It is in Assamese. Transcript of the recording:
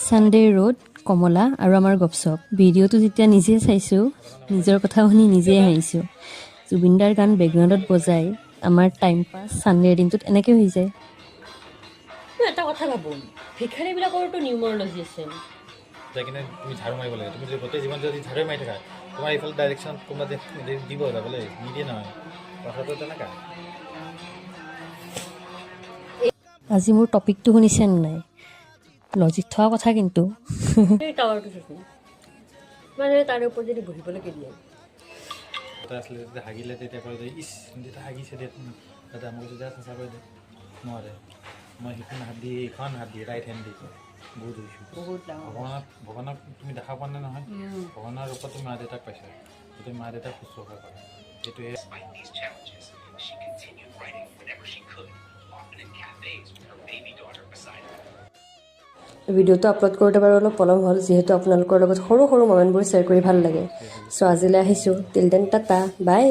সানডে ৰোড কমলা আৰু আমাৰ গপচপ ভিডিঅ'টো যেতিয়া নিজে চাইছোঁ নিজৰ কথা শুনি নিজে হাঁহিছোঁ জুবিনদাৰ গান বেকগ্ৰাউণ্ডত বজাই আমাৰ টাইম পাছ সানডেৰ দিনটোত এনেকৈ হৈ যায় এটা কথা ভাবোঁ ভিক্ষাৰীবিলাকৰতো নিউমৰলজি আছে কিনে তুমি ঝাড়ু মাৰিব লাগে তুমি যদি গোটেই জীৱন যদি ঝাড়ু মাৰি থাকা তোমাৰ এইফালে ডাইৰেকশ্যন কোনোবা দিব যাবলৈ নিদিয়ে নহয় কথাটো তেনেকুৱা আজি মোৰ টপিকটো শুনিছে নাই লজিক থকা কথা কিন্তু টাৱাৰটো চোন মানে তাৰ ওপৰত যদি বহিবলৈকে দিয়ে এটা আছিলে যেতিয়া হাগিলে তেতিয়া কয় যে ইছ যেতিয়া হাগিছে দে তাতে আমাক যদি চেষ্টা কৰি দে নোৱাৰে মই সেইখন হাত দি এইখন হাত দি ৰাইট হেণ্ড দি বহুত ধৰিছোঁ ভগৱানক তুমি দেখা পোৱা নাই নহয় ভগৱানৰ ৰূপত তুমি মা দেউতাক পাইছা তুমি মা দেউতাক শুশ্ৰূষা কৰা সেইটোৱে ভিডিঅ'টো আপলোড কৰোঁতে বাৰু অলপ পলম হ'ল যিহেতু আপোনালোকৰ লগত সৰু সৰু মমেণ্টবোৰ শ্বেয়াৰ কৰি ভাল লাগে চ' আজিলৈ আহিছোঁ টিল দেন টাটা বাই